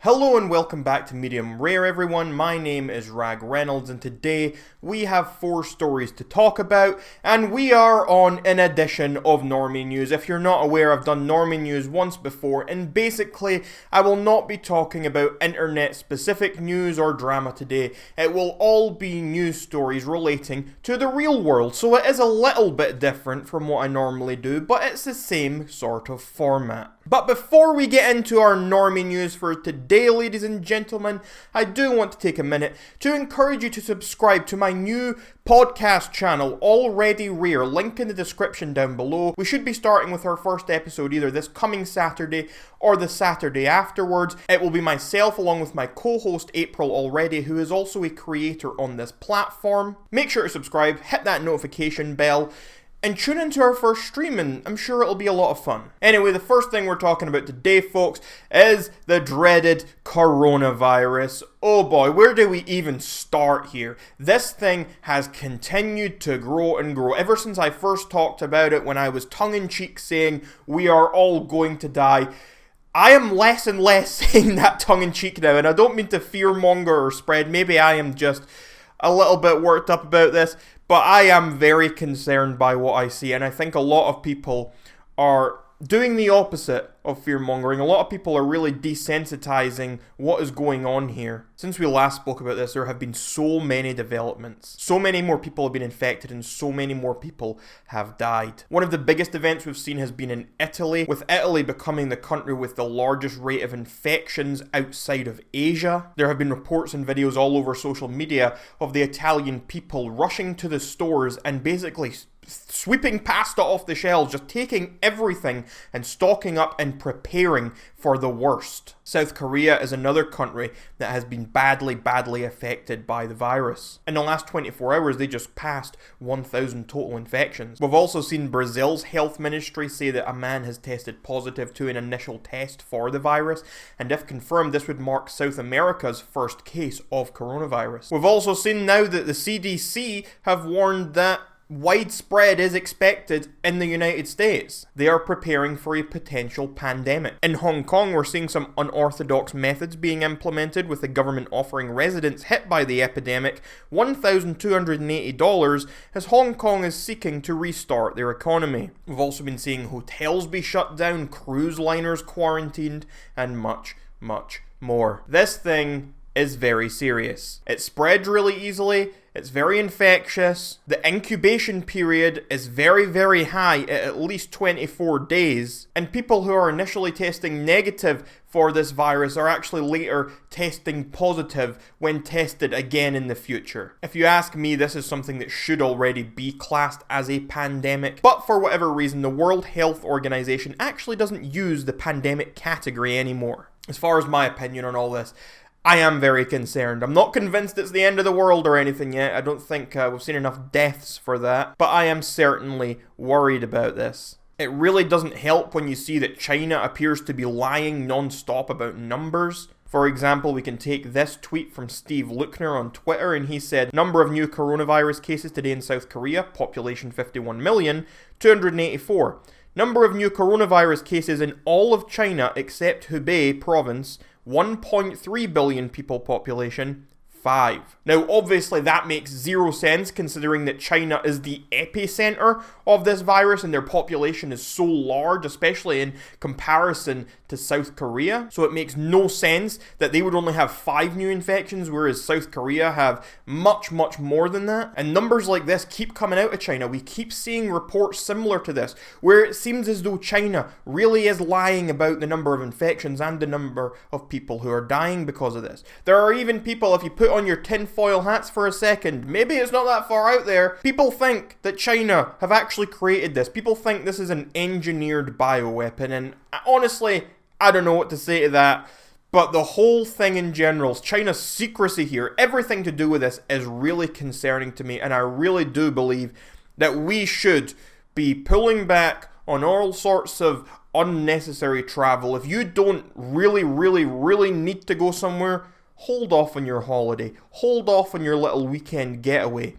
Hello and welcome back to Medium Rare, everyone. My name is Rag Reynolds, and today we have 4 stories to talk about, and we are on an edition of Normie News. If you're not aware, I've done Normie News once before, and basically I will not be talking about internet-specific news or drama today. It will all be news stories relating to the real world, so it is a little bit different from what I normally do, but it's the same sort of format. But before we get into our Normie News for today, ladies and gentlemen, I do want to take a minute to encourage you to subscribe to my new podcast channel, Already Rare, link in the description down below. We should be starting with our first episode either this coming Saturday or the Saturday afterwards. It will be myself along with my co-host April Already, who is also a creator on this platform. Make sure to subscribe, hit that notification bell, and tune into our first stream, and I'm sure it'll be a lot of fun. Anyway, the first thing we're talking about today, folks, is the dreaded coronavirus. Oh boy, where do we even start here? This thing has continued to grow and grow. Ever since I first talked about it, when I was tongue-in-cheek saying, we are all going to die, I am less and less saying that tongue-in-cheek now, and I don't mean to fearmonger or spread. Maybe I am just a little bit worked up about this, but I am very concerned by what I see, and I think a lot of people are doing the opposite of fear-mongering. A lot of people are really desensitizing what is going on here. Since we last spoke about this, there have been so many developments. So many more people have been infected and so many more people have died. One of the biggest events we've seen has been in Italy, with Italy becoming the country with the largest rate of infections outside of Asia. There have been reports and videos all over social media of the Italian people rushing to the stores and basically sweeping pasta off the shelves, just taking everything and stocking up and preparing for the worst. South Korea is another country that has been badly affected by the virus. In the last 24 hours, they just passed 1,000 total infections. We've also seen Brazil's health ministry say that a man has tested positive to an initial test for the virus, and if confirmed, this would mark South America's first case of coronavirus. We've also seen now that the CDC have warned that widespread is expected in the United States. They are preparing for a potential pandemic. In Hong Kong, we're seeing some unorthodox methods being implemented, with the government offering residents hit by the epidemic $1,280 as Hong Kong is seeking to restart their economy. We've also been seeing hotels be shut down, cruise liners quarantined, and much more. This thing is very serious. It spreads really easily. It's very infectious. The incubation period is very high at least 24 days. And people who are initially testing negative for this virus are actually later testing positive when tested again in the future. If you ask me, this is something that should already be classed as a pandemic. But for whatever reason, the World Health Organization actually doesn't use the pandemic category anymore. As far as my opinion on all this, I am very concerned. I'm not convinced it's the end of the world or anything yet. I don't think we've seen enough deaths for that. But I am certainly worried about this. It really doesn't help when you see that China appears to be lying non-stop about numbers. For example, we can take this tweet from Steve Luckner on Twitter, and he said, number of new coronavirus cases today in South Korea, population 51,284. Number of new coronavirus cases in all of China except Hubei province, 1.3 billion people population, 5. Now, obviously, that makes zero sense considering that China is the epicenter of this virus and their population is so large, especially in comparison to South Korea. So it makes no sense that they would only have 5 new infections, whereas South Korea have much more than that. And numbers like this keep coming out of China. We keep seeing reports similar to this, where it seems as though China really is lying about the number of infections and the number of people who are dying because of this. There are even people, if you put on your tinfoil hats for a second, maybe it's not that far out there, people think that China have actually created this. People think this is an engineered bioweapon, and honestly, I don't know what to say to that. But the whole thing in general, China's secrecy here, everything to do with this is really concerning to me, and I really do believe that we should be pulling back on all sorts of unnecessary travel. If you don't really need to go somewhere, hold off on your holiday. Hold off on your little weekend getaway.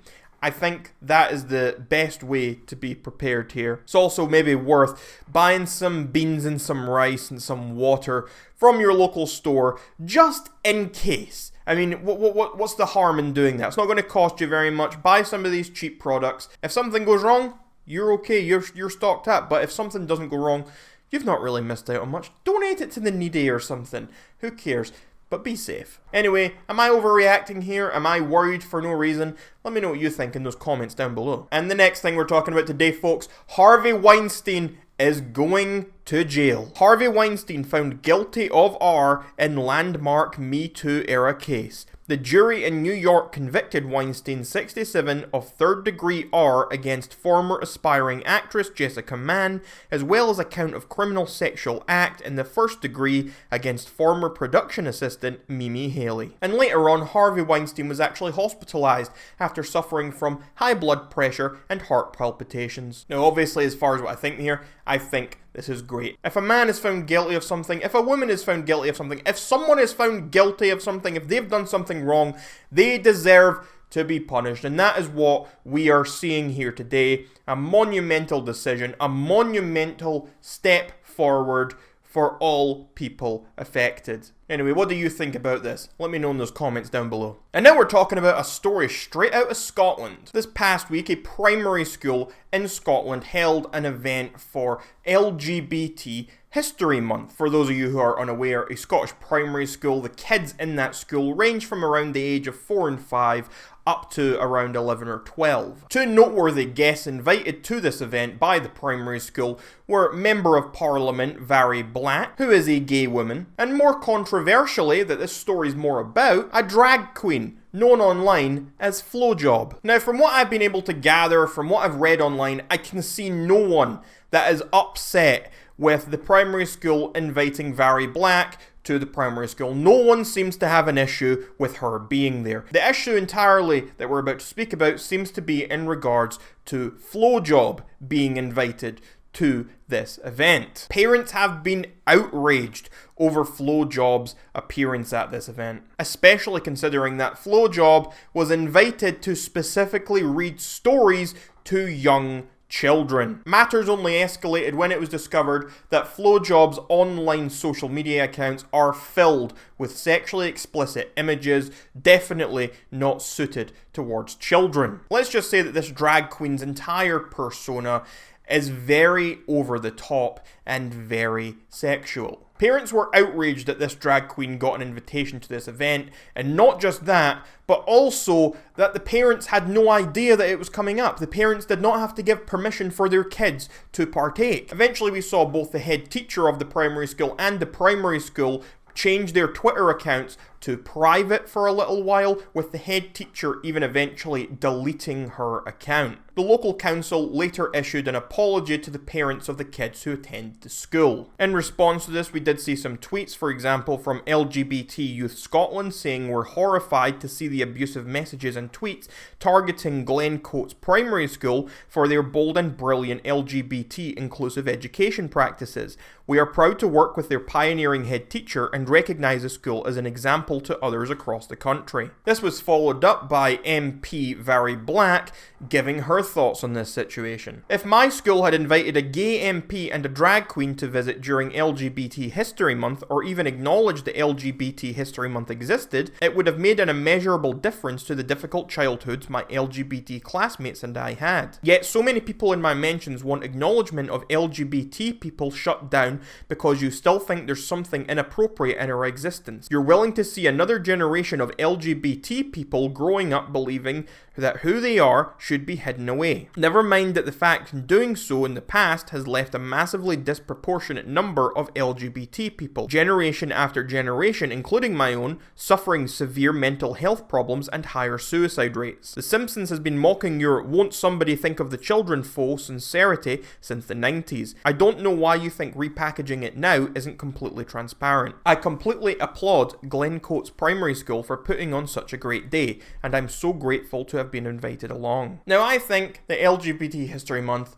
I think that is the best way to be prepared here. It's also maybe worth buying some beans and some rice and some water from your local store, just in case. I mean, what's the harm in doing that? It's not going to cost you very much. Buy some of these cheap products. If something goes wrong, you're okay. You're stocked up. But if something doesn't go wrong, you've not really missed out on much. Donate it to the needy or something. Who cares? But be safe. Anyway, am I overreacting here? Am I worried for no reason? Let me know what you think in those comments down below. And the next thing we're talking about today, folks, Harvey Weinstein is going to jail. Harvey Weinstein found guilty of R in landmark Me Too era case. The jury in New York convicted Weinstein, 67, of third-degree R against former aspiring actress Jessica Mann, as well as a count of criminal sexual act in the first degree against former production assistant Mimi Haley. And later on, Harvey Weinstein was actually hospitalized after suffering from high blood pressure and heart palpitations. Now, obviously, as far as what I think here, I think this is great. If a man is found guilty of something, if a woman is found guilty of something, if someone is found guilty of something, if they've done something wrong, they deserve to be punished. And that is what we are seeing here today. A monumental decision, a monumental step forward for all people affected. Anyway, what do you think about this? Let me know in those comments down below. And now we're talking about a story straight out of Scotland. This past week, a primary school in Scotland held an event for LGBT History Month. For those of you who are unaware, a Scottish primary school, the kids in that school range from around the age of 4 and 5 up to around 11 or 12. Two noteworthy guests invited to this event by the primary school were Member of Parliament Varry Black, who is a gay woman, and more controversially, that this story's more about, a drag queen, known online as Flowjob. Now, from what I've been able to gather, from what I've read online, I can see no one that is upset with the primary school inviting Varry Black to the primary school. No one seems to have an issue with her being there. The issue entirely that we're about to speak about seems to be in regards to Flowjob being invited to this event. Parents have been outraged over Flowjob's appearance at this event, especially considering that Flowjob was invited to specifically read stories to young children. Matters only escalated when it was discovered that Flowjob's online social media accounts are filled with sexually explicit images, definitely not suited towards children. Let's just say that this drag queen's entire persona is very over the top and very sexual. Parents were outraged that this drag queen got an invitation to this event, and not just that, but also that the parents had no idea that it was coming up. The parents did not have to give permission for their kids to partake. Eventually we saw both the head teacher of the primary school and the primary school change their Twitter accounts to private for a little while, with the head teacher even eventually deleting her account. The local council later issued an apology to the parents of the kids who attend the school. In response to this, we did see some tweets, for example, from LGBT Youth Scotland saying we're horrified to see the abusive messages and tweets targeting Glencoat's primary school for their bold and brilliant LGBT inclusive education practices. We are proud to work with their pioneering head teacher and recognise the school as an example to others across the country. This was followed up by MP Varry Black giving her thoughts on this situation. If my school had invited a gay MP and a drag queen to visit during LGBT History Month, or even acknowledged that LGBT History Month existed, it would have made an immeasurable difference to the difficult childhoods my LGBT classmates and I had. Yet so many people in my mentions want acknowledgement of LGBT people shut down because you still think there's something inappropriate in our existence. You're willing to see another generation of LGBT people growing up believing that who they are should be hidden away. Never mind that the fact in doing so in the past has left a massively disproportionate number of LGBT people, generation after generation, including my own, suffering severe mental health problems and higher suicide rates. The Simpsons has been mocking your "won't somebody think of the children" faux sincerity since the 90s. I don't know why you think repackaging it now isn't completely transparent. I completely applaud Glencoat's primary school for putting on such a great day, and I'm so grateful to have been invited along. Now, I think that LGBT History Month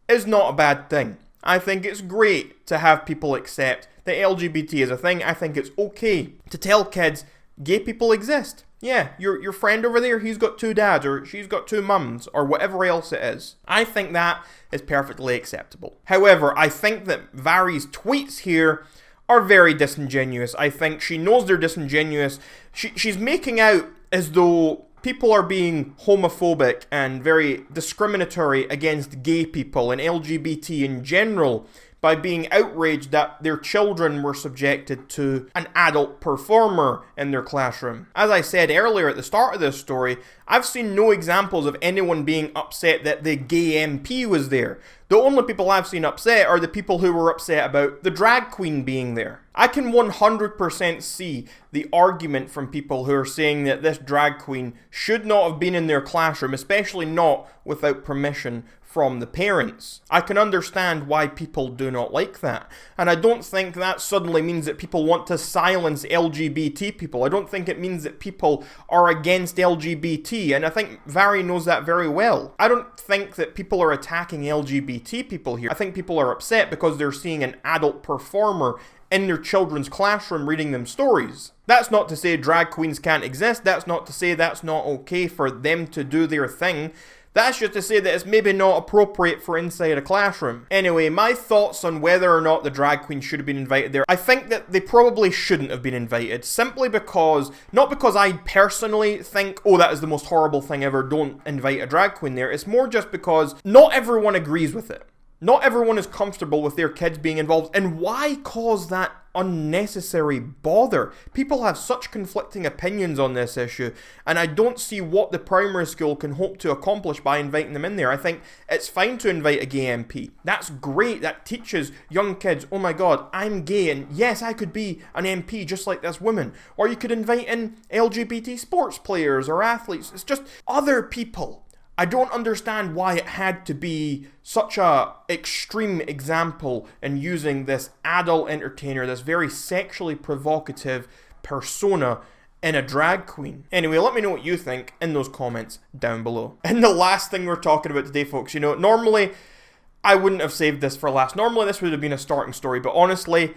is not a bad thing. I think it's great to have people accept that LGBT is a thing. I think it's okay to tell kids gay people exist. Yeah, your friend over there, he's got 2 dads, or she's got 2 mums, or whatever else it is. I think that is perfectly acceptable. However, I think that Vari's tweets here are very disingenuous. I think she knows they're disingenuous. She's making out as though people are being homophobic and very discriminatory against gay people and LGBT in general by being outraged that their children were subjected to an adult performer in their classroom. As I said earlier at the start of this story, I've seen no examples of anyone being upset that the gay MP was there. The only people I've seen upset are the people who were upset about the drag queen being there. I can 100% see the argument from people who are saying that this drag queen should not have been in their classroom, especially not without permission from the parents. I can understand why people do not like that. And I don't think that suddenly means that people want to silence LGBT people. I don't think it means that people are against LGBT. And I think Vari knows that very well. I don't think that people are attacking LGBT people here. I think people are upset because they're seeing an adult performer in their children's classroom reading them stories. That's not to say drag queens can't exist. That's not to say that's not okay for them to do their thing. That's just to say that it's maybe not appropriate for inside a classroom. Anyway, my thoughts on whether or not the drag queen should have been invited there. I think that they probably shouldn't have been invited, simply because, not because I personally think, oh, that is the most horrible thing ever, don't invite a drag queen there. It's more just because not everyone agrees with it. Not everyone is comfortable with their kids being involved, and why cause that unnecessary bother? People have such conflicting opinions on this issue, and I don't see what the primary school can hope to accomplish by inviting them in there. I think it's fine to invite a gay MP. That's great. That teaches young kids, oh my god, I'm gay, and yes, I could be an MP just like this woman. Or you could invite in LGBT sports players or athletes. It's just other people. I don't understand why it had to be such a extreme example in using this adult entertainer, this very sexually provocative persona in a drag queen. Anyway, let me know what you think in those comments down below. And the last thing we're talking about today, folks, you know, normally I wouldn't have saved this for last. Normally this would have been a starting story, but honestly,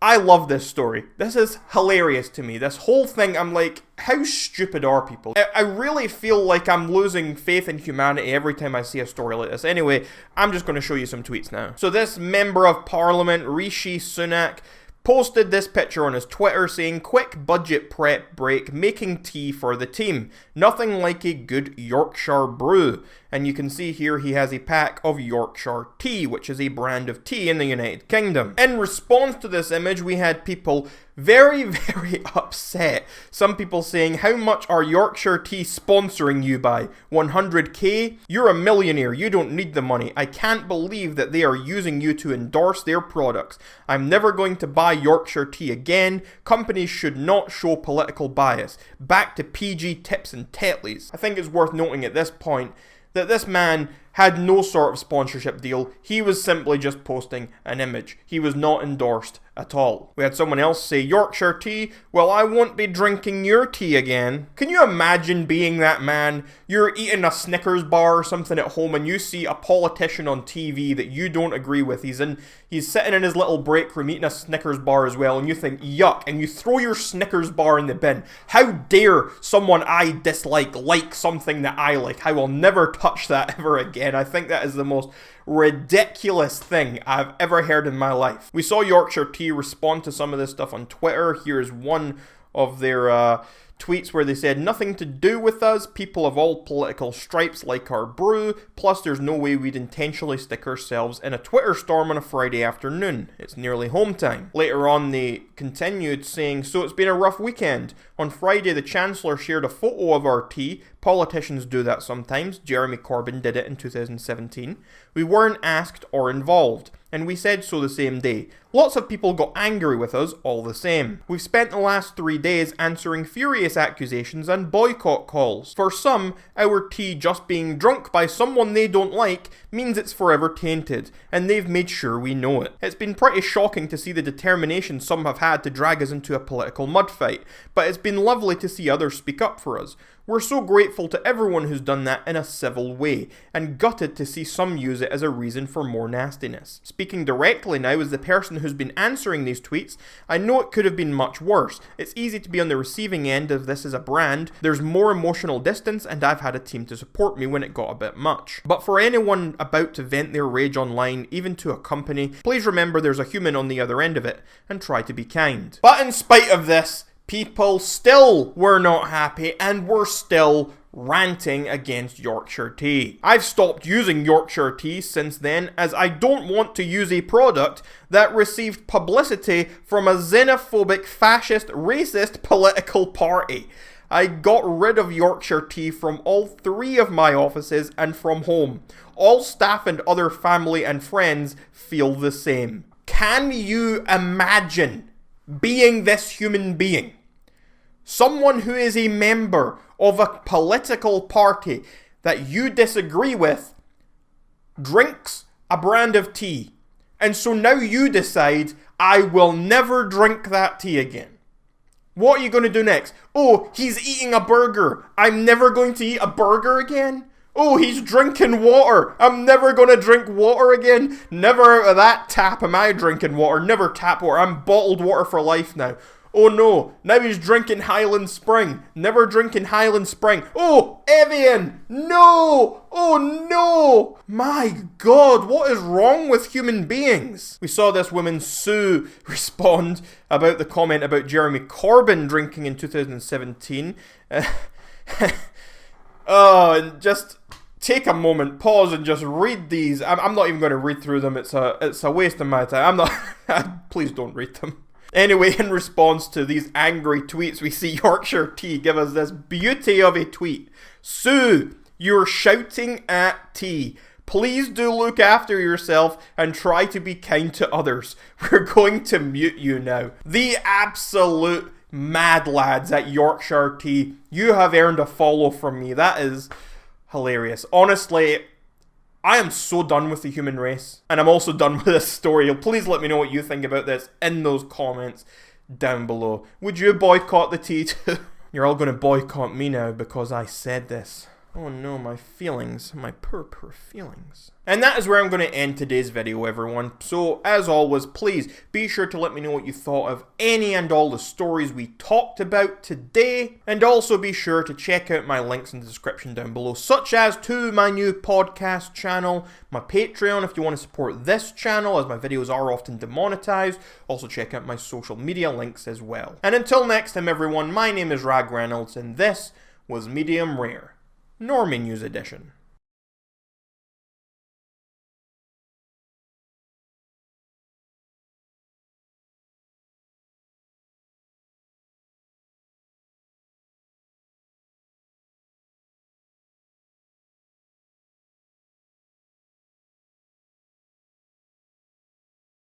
I love this story. This is hilarious to me. This whole thing, I'm like, how stupid are people? I really feel like I'm losing faith in humanity every time I see a story like this. Anyway, I'm just going to show you some tweets now. So this Member of Parliament, Rishi Sunak, posted this picture on his Twitter saying, quick budget prep break, making tea for the team. Nothing like a good Yorkshire brew. And you can see here he has a pack of Yorkshire Tea, which is a brand of tea in the United Kingdom. In response to this image, we had people very, very upset. Some people saying, how much are Yorkshire Tea sponsoring you by? 100k? You're a millionaire, you don't need the money. I can't believe that they are using you to endorse their products. I'm never going to buy Yorkshire Tea again. Companies should not show political bias. Back to PG tips and Tetleys. I think it's worth noting at this point that this man had no sort of sponsorship deal. He was simply just posting an image. He was not endorsed at all. We had someone else say, Yorkshire Tea? Well, I won't be drinking your tea again. Can you imagine being that man? You're eating a Snickers bar or something at home and you see a politician on TV that you don't agree with. He's sitting in his little break room eating a Snickers bar as well, and you think, yuck, and you throw your Snickers bar in the bin. How dare someone I dislike like something that I like? I will never touch that ever again. I think that is the most ridiculous thing I've ever heard in my life. We saw Yorkshire Tea respond to some of this stuff on Twitter. Here's one of their tweets where they said, nothing to do with us, people of all political stripes like our brew, plus there's no way we'd intentionally stick ourselves in a Twitter storm on a Friday afternoon. It's nearly home time. Later on they continued saying, so it's been a rough weekend. On Friday the Chancellor shared a photo of our tea. Politicians do that sometimes. Jeremy Corbyn did it in 2017. We weren't asked or involved, and we said so the same day. Lots of people got angry with us all the same. We've spent the last 3 days answering furious accusations and boycott calls. For some, our tea just being drunk by someone they don't like means it's forever tainted, and they've made sure we know it. It's been pretty shocking to see the determination some have had to drag us into a political mudfight, but it's been lovely to see others speak up for us. We're so grateful to everyone who's done that in a civil way, and gutted to see some use it as a reason for more nastiness. Speaking directly now is the person who's been answering these tweets, I know it could have been much worse. It's easy to be on the receiving end of this as a brand. There's more emotional distance, and I've had a team to support me when it got a bit much. But for anyone about to vent their rage online, even to a company, please remember there's a human on the other end of it, and try to be kind. But in spite of this, people still were not happy and were still ranting against Yorkshire Tea. I've stopped using Yorkshire Tea since then, as I don't want to use a product that received publicity from a xenophobic, fascist, racist political party. I got rid of Yorkshire Tea from all 3 of my offices and from home. All staff and other family and friends feel the same. Can you imagine being this human being? Someone who is a member of a political party that you disagree with drinks a brand of tea. And so now you decide, I will never drink that tea again. What are you going to do next? Oh, he's eating a burger. I'm never going to eat a burger again. Oh, he's drinking water. I'm never going to drink water again. Never out of that tap am I drinking water. Never tap water. I'm bottled water for life now. Oh no, now he's drinking Highland Spring. Never drinking Highland Spring. Oh, Evian! No! Oh no! My God, what is wrong with human beings? We saw this woman, Sue, respond about the comment about Jeremy Corbyn drinking in 2017. And just take a moment, pause, and just read these. I'm not even going to read through them. It's a waste of my time. I'm not. Please don't read them. Anyway, in response to these angry tweets, we see Yorkshire Tea give us this beauty of a tweet. Sue, you're shouting at tea. Please do look after yourself and try to be kind to others. We're going to mute you now. The absolute mad lads at Yorkshire Tea. You have earned a follow from me. That is hilarious. Honestly, I am so done with the human race, and I'm also done with this story. Please let me know what you think about this in those comments down below. Would you boycott the tea too? You're all going to boycott me now because I said this. Oh no, my feelings, my poor feelings. And that is where I'm going to end today's video, everyone. So, as always, please be sure to let me know what you thought of any and all the stories we talked about today. And also be sure to check out my links in the description down below, such as to my new podcast channel, my Patreon if you want to support this channel, as my videos are often demonetized. Also check out my social media links as well. And until next time, everyone, my name is Rag Reynolds, and this was Medium Rare, Normie News Edition.